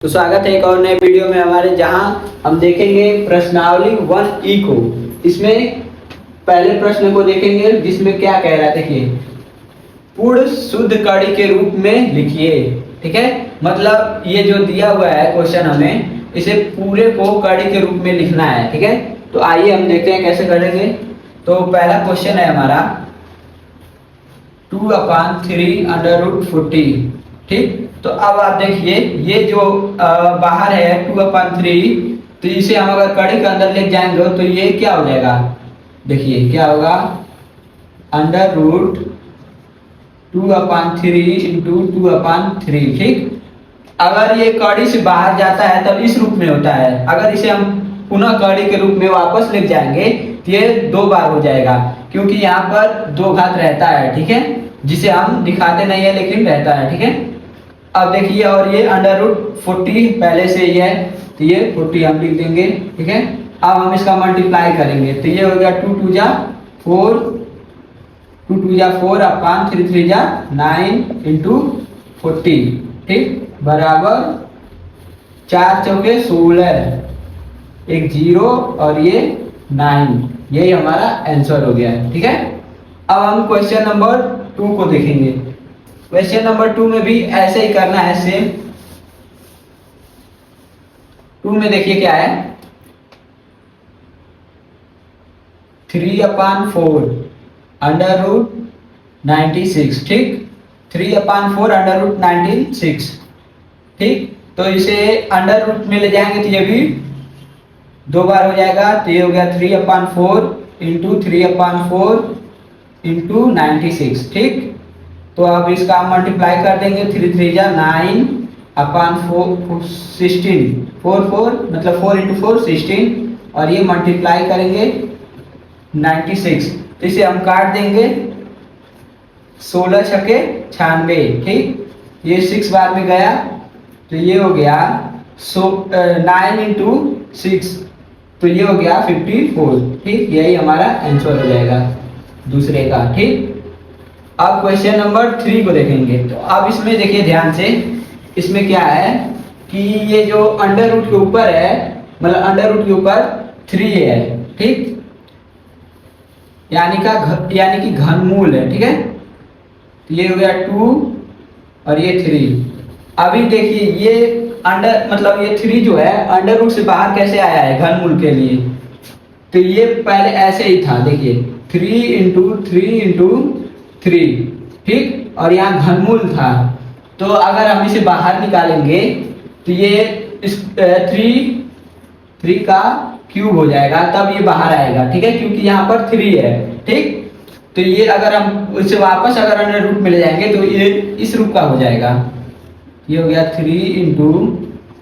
तो स्वागत है एक और नए वीडियो में हमारे, जहां हम देखेंगे प्रश्नावली 1E को। इसमें पहले प्रश्न को देखेंगे जिसमें क्या कह रहा है, देखिए, पूर्ण शुद्ध कड़ी के रूप में लिखिए। ठीक है, मतलब ये जो दिया हुआ है क्वेश्चन, हमें इसे पूरे को कड़ी के रूप में लिखना है। ठीक है, तो आइए हम देखते हैं कैसे करेंगे। तो पहला क्वेश्चन है हमारा 2/3 √40। ठीक, तो अब आप देखिए, ये जो बाहर है 2/3, तो इसे हम अगर कड़ी के अंदर ले जाएंगे तो ये क्या हो जाएगा, देखिए क्या होगा, √2/3 × 2/3। ठीक, अगर ये कड़ी से बाहर जाता है तब इस रूप में होता है। अगर इसे हम पुनः कड़ी के रूप में वापस ले जाएंगे तो ये 2 बार हो जाएगा, क्योंकि यहाँ पर 2 घात रहता है। ठीक है, जिसे हम दिखाते नहीं है लेकिन रहता है। ठीक है, अब देखिए, और ये √40 पहले से ही है, तो ये 40 हम लिख देंगे। ठीक है, अब हम इसका मल्टीप्लाई करेंगे तो ये हो गया 2 2 जा 4, 2 2 जा 4 अपान 3 3 जा 9 × 40। ठीक, बराबर 4 चौके 16, एक 0 और ये 9। यही हमारा आंसर हो गया है। ठीक है, अब हम क्वेश्चन नंबर 2 को देखेंगे। क्वेश्चन नंबर 2 में भी ऐसे ही करना है, सेम। 2 में देखिए क्या है, 3/4 √96। ठीक, 3/4 √96। ठीक, तो इसे अंडर रूट में ले जाएंगे तो ये भी 2 बार हो जाएगा, तो ये हो गया 3/4 × 3/4 × 96। ठीक, तो अब इसका हम मल्टीप्लाई कर देंगे, 3 3 जा 9 अपान 16, 4 4 मतलब 4 × 4 16, और ये मल्टीप्लाई करेंगे 96, तो इसे हम काट देंगे 16 छके 96। ठीक, ये 6 बार में गया तो ये हो गया 9 × 6, तो ये हो गया 54। ठीक, यही हमारा आंसर हो जाएगा दूसरे का। ठीक, अब क्वेश्चन नंबर 3 को देखेंगे। तो अब इसमें देखिए ध्यान से, इसमें क्या है कि ये जो अंडर रूट के ऊपर है, मतलब अंडर रूट के ऊपर 3 है। ठीक, यानी कि घनमूल है। ठीक है, तो ये हो गया 2 और ये 3। अभी देखिए, ये अंडर मतलब ये 3 जो है अंडर रूट से बाहर कैसे आया है घनमूल के लिए, तो ये पहले ऐसे ही था। देखिए 3 × 3 × 3। ठीक, और यहाँ घनमूल था, तो अगर हम इसे बाहर निकालेंगे तो ये इस 3 का क्यूब हो जाएगा, तब ये बाहर आएगा। ठीक है, क्योंकि यहाँ पर 3 है। ठीक, तो ये अगर हम इसे वापस अगर अंडर रूट में ले जाएंगे तो ये इस रूप का हो जाएगा। ये हो गया 3 ×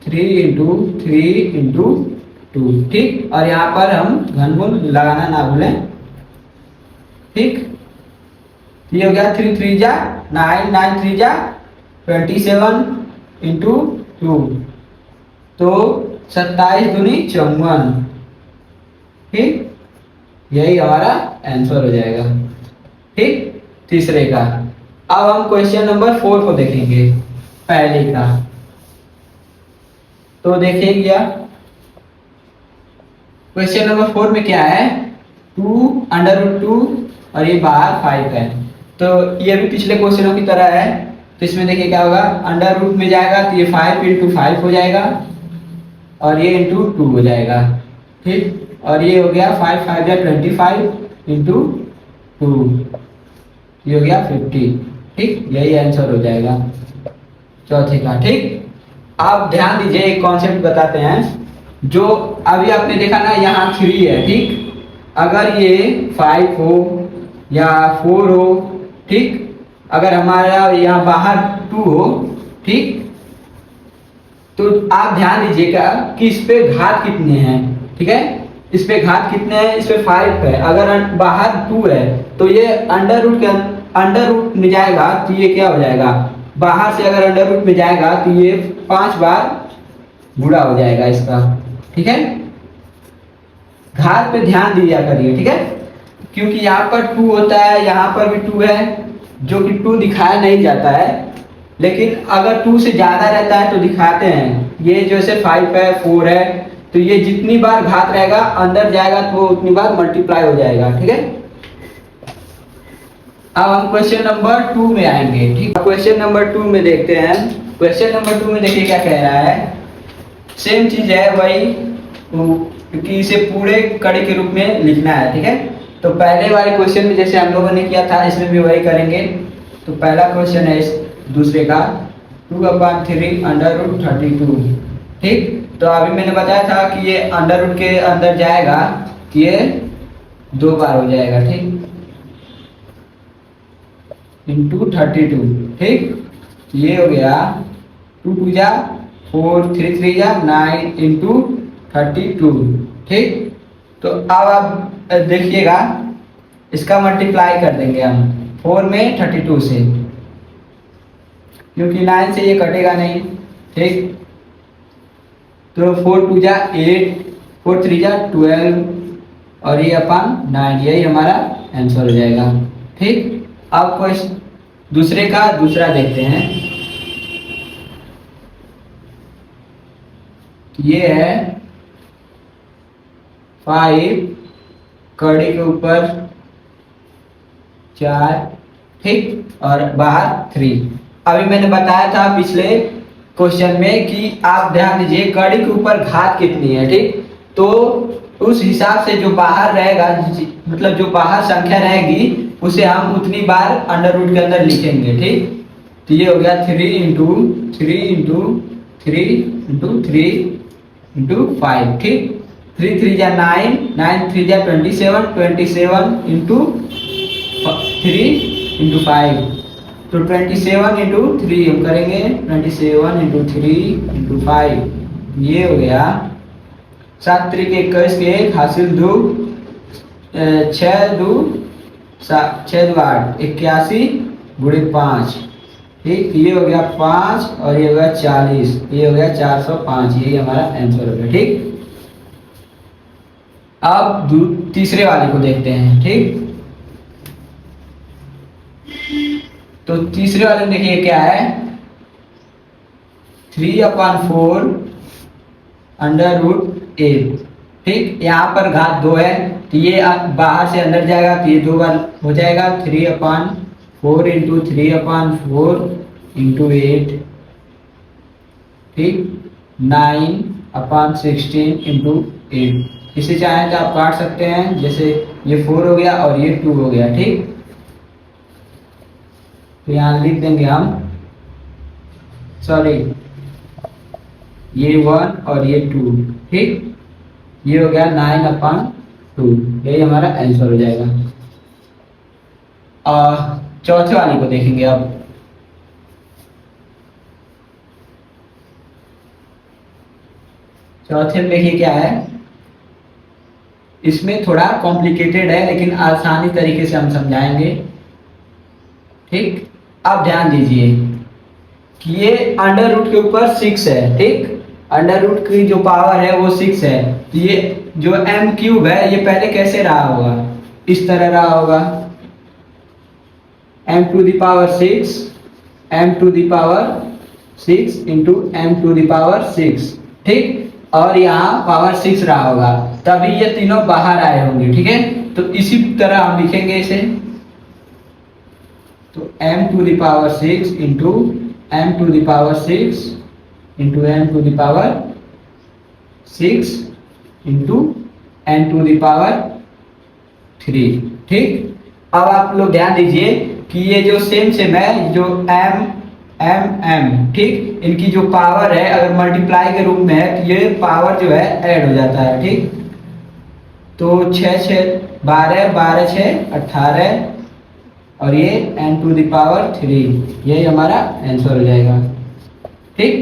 3 × 3 × 2। ठीक, और यहाँ पर हम घनमूल लगाना ना भूलें। ठीक, ये हो गया 3 3 जा 9, 9 3 जा 27 × 2, तो 27 दूनी 54। ठीक, यही हमारा आंसर हो जाएगा। ठीक, तीसरे का। अब हम क्वेश्चन नंबर 4 को देखेंगे, पहले का। तो देखिए क्या क्वेश्चन नंबर 4 में क्या है, 2 और ये बाहर 5 है। तो ये भी पिछले क्वेश्चनों की तरह है। तो इसमें देखिए क्या होगा, अंडर रूट में जाएगा तो ये 5 × 5 हो जाएगा, और ये × 2 हो जाएगा। ठीक, और ये हो गया 5 5 या 25 × 2, ये हो गया 50। ठीक, यही आंसर हो जाएगा चौथे का। ठीक, आप ध्यान दीजिए, एक कॉन्सेप्ट बताते हैं। जो अभी आपने देखा ना, यहाँ 3 है। ठीक, अगर ये 5 हो या 4 हो, ठीक, अगर हमारा यहाँ बाहर 2 हो, ठीक, तो आप ध्यान दीजिएगा कि इस पे घात कितने हैं। ठीक है, इस पे घात कितने हैं, इस पे 5 है। अगर बाहर 2 है तो ये अंडर रूट में जाएगा तो ये क्या हो जाएगा, बाहर से अगर अंडर रूट में जाएगा तो ये 5 बार गुणा हो जाएगा इसका। ठीक है, घात पे ध्यान दिया करिए। ठीक है, क्योंकि यहाँ पर 2 होता है, यहाँ पर भी 2 है, जो कि 2 दिखाया नहीं जाता है, लेकिन अगर 2 से ज्यादा रहता है तो दिखाते हैं। ये जैसे 5 है 4 है, तो ये जितनी बार घात रहेगा अंदर जाएगा तो वो उतनी बार मल्टीप्लाई हो जाएगा। ठीक है, अब हम क्वेश्चन नंबर 2 में आएंगे। ठीक, क्वेश्चन नंबर 2 में देखते हैं। क्वेश्चन नंबर 2 में देखिए क्या कह रहा है। सेम चीज है वही, क्योंकि इसे पूरे कड़ी के रूप में लिखना है। ठीक है, तो पहले वाले क्वेश्चन में जैसे हम लोगों ने किया था इसमें भी वही करेंगे। तो पहला क्वेश्चन है इस दूसरे का 2/3 अंडर रूट 32। ठीक, तो अभी मैंने बताया था कि ये अंडर रूट के अंदर जाएगा कि ये 2 बार हो जाएगा। ठीक, इंटू 32। ठीक, ये हो गया 2 2 जा 4 3 3 जा 9 इंटू 32। ठीक, तो अब आप देखिएगा इसका मल्टीप्लाई कर देंगे हम 4 में 32 से, क्योंकि 9 से ये कटेगा नहीं। ठीक, तो 4 2 जा 8 4 3 जा 12 और ये अपन 9, यही हमारा आंसर हो जाएगा। ठीक, अब क्वेश्चन दूसरे का दूसरा देखते हैं। ये है 5 कड़ी के ऊपर 4, ठीक, और बाहर 3। अभी मैंने बताया था पिछले क्वेश्चन में कि आप ध्यान दीजिए कड़ी के ऊपर घात कितनी है। ठीक, तो उस हिसाब से जो बाहर रहेगा, मतलब जो बाहर संख्या रहेगी उसे हम उतनी बार अंडर रूट के अंदर लिखेंगे। ठीक, तो ये हो गया 3 इंटू 3 इंटू 3 इंटू 3 इंटू 5। ठीक, 3 3 जा 9 9 3 जा 27 27 इंटू 3 इंटू 5। तो 27 इंटू 3 हम करेंगे 27 इंटू 3 इंटू 5। ये हो गया 7 3 के 21 के 1 हासिल 2 6 2 6 2 8 81 गुणे 5। ठीक, ये हो गया 5 और ये हो गया 40, ये हो गया 405। यही हमारा आंसर हो गया। ठीक, अब तीसरे वाले को देखते हैं। ठीक, तो तीसरे वाले में देखिए क्या है 3/4 अंडर रूट 8। ठीक, यहाँ पर घात 2 है तो ये बाहर से अंदर जाएगा तो ये 2 बार हो जाएगा 3/4 इंटू 3/4 इंटू 8। ठीक, 9/16 इंटू 8। इसे चाहें तो आप काट सकते हैं, जैसे ये 4 हो गया और ये 2 हो गया। ठीक, तो यहाँ लिख देंगे हम, सॉरी ये 1 और ये 2। ठीक, ये हो गया 9/2, यही हमारा आंसर हो जाएगा। चौथे वाले को देखेंगे अब। चौथे में देखिए क्या है, इसमें थोड़ा कॉम्प्लिकेटेड है लेकिन आसानी तरीके से हम समझाएंगे। ठीक, अब ध्यान दीजिए कि ये अंडर रूट के ऊपर 6 है। ठीक, अंडर रूट की जो पावर है वो 6 है, तो ये जो m क्यूब है ये पहले कैसे रहा होगा, इस तरह रहा होगा m to the power 6 m to the power 6 into m to the power 6। ठीक, और यहाँ पावर 6 रहा होगा, तभी ये तीनों बाहर आए होंगे। ठीक है, तो इसी तरह हम लिखेंगे इसे, तो m to the power 6 into m to the power 6 into m to the power 6 into n to the power 3। ठीक, अब आप लोग ध्यान दीजिए कि ये जो सेम है, जो m ठीक, इनकी जो पावर है अगर मल्टीप्लाई के रूप में है तो ये पावर जो है ऐड हो जाता है। ठीक, तो 6 6 12 12 6 18 और ये n टू द पावर 3, यही हमारा आंसर हो जाएगा। ठीक,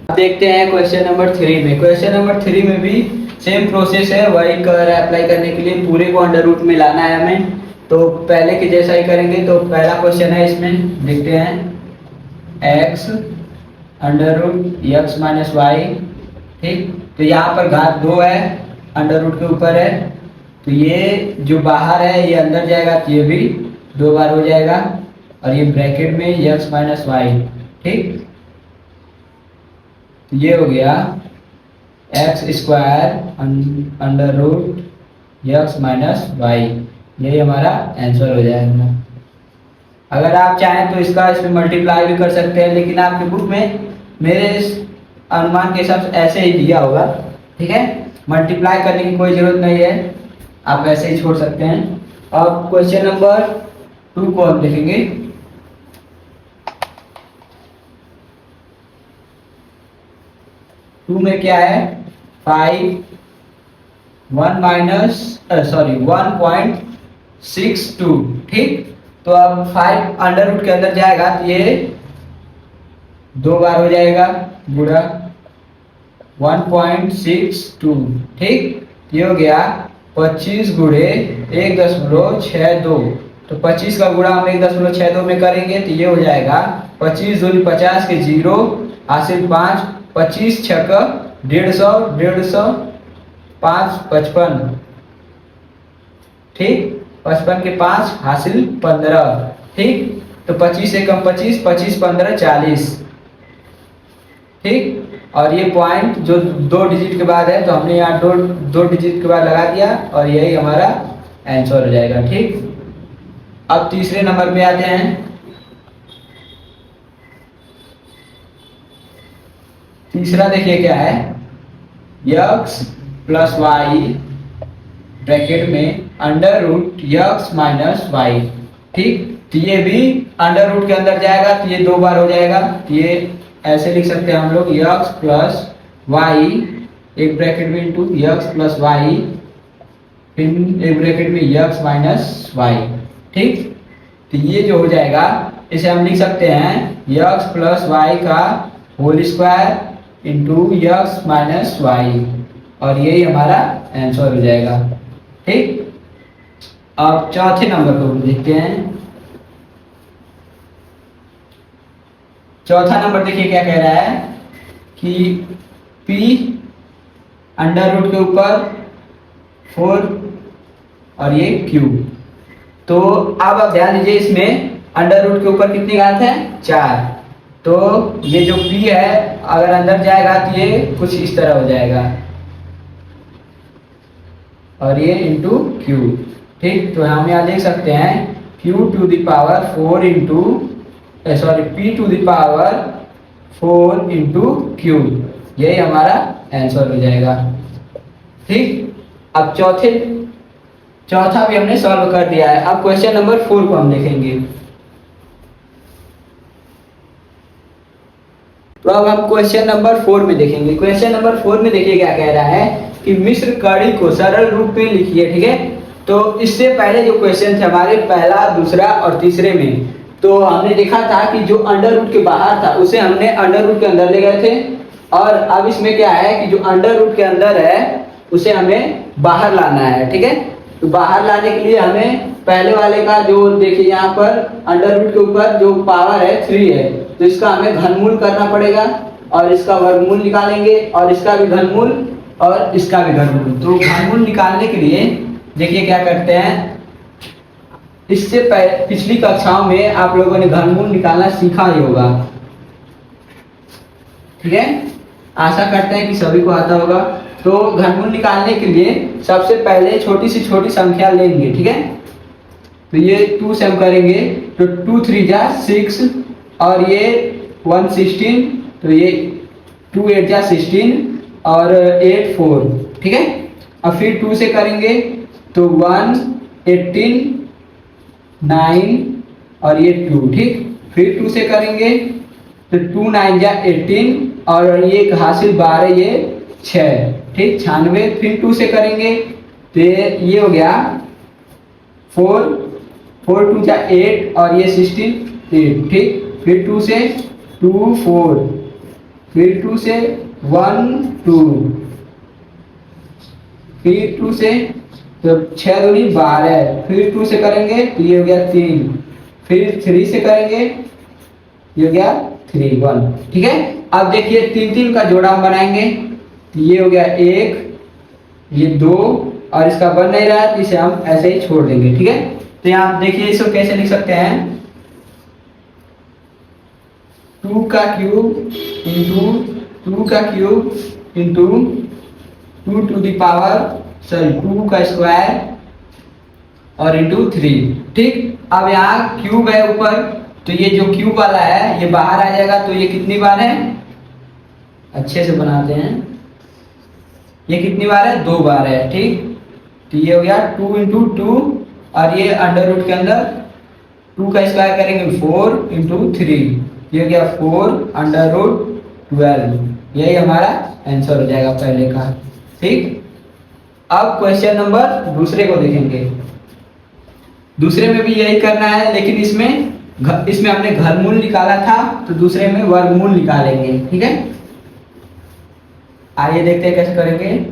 अब देखते हैं क्वेश्चन नंबर 3 में। क्वेश्चन नंबर 3 में भी सेम प्रोसेस है, वही कर अप्लाई करने के लिए पूरे को अंडर रूट में लाना है हमें। तो पहले के जैसा ही करेंगे। तो पहला क्वेश्चन है, इसमें देखते हैं x under root x minus Y. ठीक, तो यहाँ पर घात 2 है, अंडर रूट के ऊपर है, तो ये जो बाहर है ये अंदर जाएगा तो ये भी 2 बार हो जाएगा, और ये ब्रैकेट में x माइनस वाई। ठीक, तो ये हो गया X square under root X minus Y, यही हमारा आंसर हो जाएगा। अगर आप चाहें तो इसका इसमें मल्टीप्लाई भी कर सकते हैं, लेकिन आपके बुक में मेरे अनुमान के हिसाब से ऐसे ही दिया होगा, ठीक है। मल्टीप्लाई करने की कोई जरूरत नहीं है, आप वैसे ही छोड़ सकते हैं। अब क्वेश्चन नंबर 2 को हम लिखेंगे। टू में क्या है, 1.62, ठीक। तो अब 5 अंडर रूट के अंदर जाएगा तो ये 2 बार हो जाएगा गुणा 1.62, ठीक। ये हो गया 25 गुणे 1.62, तो 25 का गुणा हम 1.62 में करेंगे तो ये हो जाएगा 25 दूनी 50 के 0 हासिल 5, 25 छक्का 150, 150 5 55, ठीक। 55 के 5 हासिल 15, ठीक। तो 25 से कम 25, 25 15 40, ठीक। और ये पॉइंट जो 2 डिजिट के बाद है तो हमने यहाँ दो डिजिट के बाद लगा दिया और यही हमारा आंसर हो जाएगा, ठीक। अब तीसरे नंबर पे आते हैं। तीसरा देखिए क्या है, x प्लस वाई ब्रैकेट में under root x minus Y, ठीक। तो ये भी अंडर रूट के अंदर जाएगा तो ये 2 बार हो जाएगा, तो ये ऐसे लिख सकते हैं हम लोग x प्लस वाई एक ब्रैकेट में इंटू x प्लस वाई फिर एक ब्रैकेट में x माइनस वाई, ठीक। तो ये जो हो जाएगा इसे हम लिख सकते हैं x प्लस वाई का whole square into x minus Y, और यही हमारा आंसर हो जाएगा, ठीक। अब चौथे नंबर को देखते हैं। चौथा नंबर देखिए क्या कह रहा है कि p अंडर रूट के ऊपर 4 और ये q। तो अब आप ध्यान दीजिए, इसमें अंडर रूट के ऊपर कितनी घात है, 4। तो ये जो p है अगर अंदर जाएगा तो ये कुछ इस तरह हो जाएगा और ये इंटू q, ठीक। तो हम यहाँ देख सकते हैं q to the power 4 into p to the power 4 into q, यही हमारा आंसर हो जाएगा, ठीक। अब चौथा भी हमने सॉल्व कर दिया है। अब क्वेश्चन नंबर 4 को हम देखेंगे। तो अब हम क्वेश्चन नंबर 4 में देखेंगे। क्वेश्चन नंबर 4 में देखिए क्या कह रहा है कि मिश्र कड़ी को सरल रूप में लिखिए, ठीक है। तो इससे पहले जो क्वेश्चन थे हमारे पहला, दूसरा और तीसरे में, तो हमने देखा था कि जो अंडर रूट के बाहर था उसे हमने अंडर रूट के अंदर ले गए थे, और अब इसमें क्या है कि जो अंडर रूट के अंदर है उसे हमें बाहर लाना है, ठीक है। तो बाहर लाने के लिए हमें पहले वाले का जो देखिए यहाँ पर अंडर रूट के ऊपर जो पावर है 3 है, तो इसका हमें घनमूल करना पड़ेगा और इसका वर्गमूल निकालेंगे और इसका भी घनमूल और इसका भी घनमूल। तो घनमूल निकालने के लिए देखिए क्या करते हैं, इससे पिछली कक्षाओं में आप लोगों ने घनमूल निकालना सीखा ही होगा, ठीक है। आशा करते हैं कि सभी को आता होगा। तो घनमूल निकालने के लिए सबसे पहले छोटी से छोटी संख्या लेंगे, ठीक है। तो ये 2 से हम करेंगे तो 2 3 जा 6 और ये 1 16, तो ये 2 8 जा 16 और 8 4, ठीक है। अब फिर 2 से करेंगे तो 1 18 9 और ये 2, ठीक। फिर 2 से करेंगे तो 2 9 जा 18 और ये हासिल 12 ये 6, ठीक 96। फिर 2 से करेंगे तो ये हो गया 4 4 2 जा 8 और ये 16 8, ठीक। फिर 2 से 2 4, फिर 2 से 1 2, फिर 2 से तो 6 दूनी 12, फिर 2 से करेंगे तो ये हो गया 3, फिर 3 से करेंगे ये हो गया 3 1, ठीक है। अब देखिए 3 3 का जोड़ा हम बनाएंगे, तो ये हो गया 1 ये 2 और इसका बन नहीं रहा है तो इसे हम ऐसे ही छोड़ देंगे, ठीक है। तो यहाँ देखिए इसको कैसे लिख सकते हैं, 2 का क्यूब इंटू 2 का क्यूब इंटू टू का स्क्वायर और इंटू 3। ठीक, अब यहाँ क्यूब है ऊपर, तो ये जो क्यूब वाला है ये बाहर आ जाएगा, तो ये कितनी बार है, अच्छे से बनाते हैं, ये कितनी बार है, 2 बार है। ठीक, तो ये हो गया 2 इंटू 2 और ये अंडर रूट के अंदर 2 का स्क्वायर करेंगे 4 इंटू 3, ये हो गया 4 अंडर रूट 12। यही हमारा आंसर हो जाएगा पहले का। ठीक, अब क्वेश्चन नंबर दूसरे को देखेंगे। दूसरे में भी यही करना है, लेकिन इसमें हमने घनमूल निकाला था, तो दूसरे में वर्गमूल निकालेंगे। ठीक है, आइए देखते हैं कैसे करेंगे।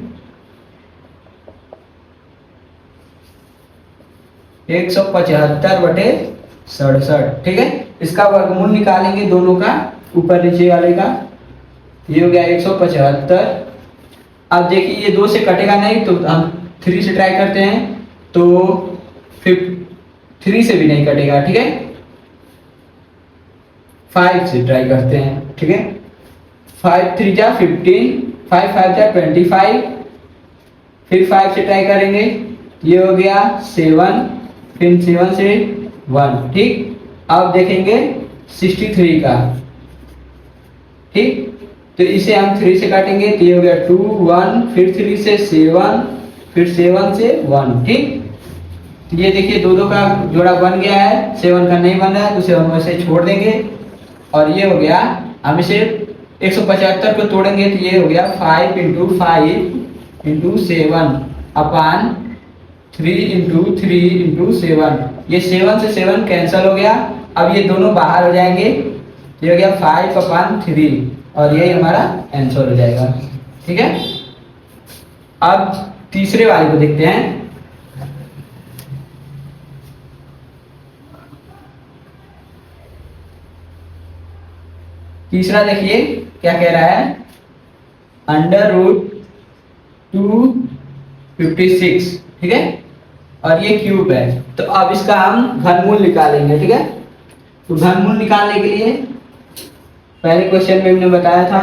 175/67। ठीक है, इसका वर्गमूल निकालेंगे दोनों का, ऊपर नीचे वाले का। ये हो गया 175। अब देखिए ये 2 से कटेगा नहीं, तो हम 3 से ट्राई करते हैं, तो 3 से भी नहीं कटेगा। ठीक है, 5 से ट्राई करते हैं। ठीक है, 5 3 जा 15, 5 5 जा 25, फिर 5 से ट्राई करेंगे, ये हो गया 7, फिर 7 से 1। ठीक, अब देखेंगे 63 का। ठीक, तो इसे हम 3 से काटेंगे, तो ये हो गया 2 1, फिर 3 से 7, फिर 7 से 1। ठीक, तो ये देखिए 2 का जोड़ा बन गया है, 7 का नहीं बना है, तो इसे हम वैसे छोड़ देंगे। और ये हो गया, हम इसे 175 को तोड़ेंगे, तो ये हो गया 5 इंटू 5 इंटू 7 अपान 3 इंटू 3 इंटू 7। ये 7 से 7 कैंसिल हो गया, अब ये दोनों बाहर हो जाएंगे, ये हो गया 5/3 और यही हमारा आंसर हो जाएगा। ठीक है, अब तीसरे वाले को देखते हैं। तीसरा देखिए क्या कह रहा है, अंडर रूट 256। ठीक है, और ये क्यूब है, तो अब इसका हम घनमूल निकालेंगे। ठीक है, तो घनमूल निकालने के लिए पहले क्वेश्चन में हमने बताया था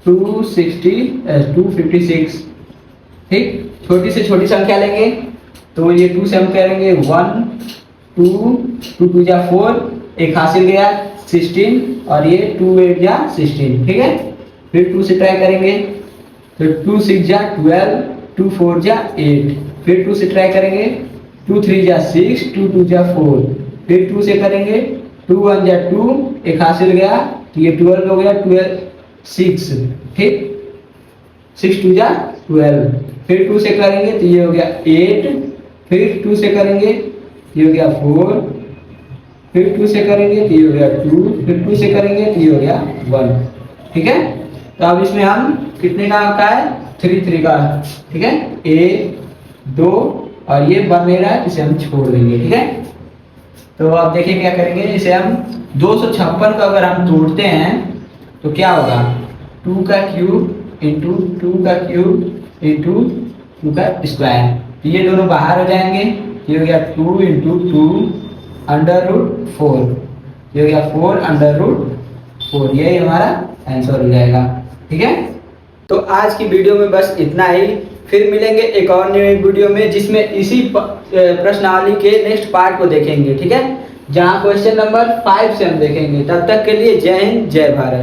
256। ठीक, छोटी से छोटी संख्या लेंगे, तो ये 2 से हम करेंगे 1 2 2 2 जा 4, एक हासिल गया 16, और ये 2 8 जा 16। ठीक है, फिर 2 से ट्राई करेंगे, तो 2 6 जा 12, 2 4 जा 8, फिर 2 से ट्राई करेंगे, 2 3 जा 6, 2 2 जा 4, फिर 2 से करेंगे, 2 1 जा 2, एक हासिल गया, तो ये 12 हो गया, 12 6। ठीक, 6 2 जा 12, फिर 2 से करेंगे, तो ये हो गया 8, फिर 2 से करेंगे, ये हो गया 4, फिर 2 से करेंगे, तो ये हो गया 2, फिर 2 से करेंगे, तो ये हो गया 1। ठीक है, तो अब इसमें हम कितने का है, 3 3 का। ठीक है, 1 2 और ये बन नहीं रहा है, इसे हम छोड़ देंगे। ठीक है, तो अब देखिए क्या करेंगे, इसे हम 256 का अगर हम तोड़ते हैं तो क्या होगा, 2 का क्यूब इंटू 2 का क्यूब इंटू 2 का स्क्वायर, तो ये दोनों बाहर हो जाएंगे, ये हो गया 2 इंटू 2 अंडर रूट 4, ये हो गया 4 अंडर रूट 4, यही हमारा आंसर हो जाएगा। ठीक है, तो आज की वीडियो में बस इतना ही, फिर मिलेंगे एक और नई वीडियो में, जिसमें इसी प्रश्नावली के नेक्स्ट पार्ट को देखेंगे। ठीक है, जहां क्वेश्चन नंबर 5 से हम देखेंगे। तब तक के लिए जय हिंद, जय भारत।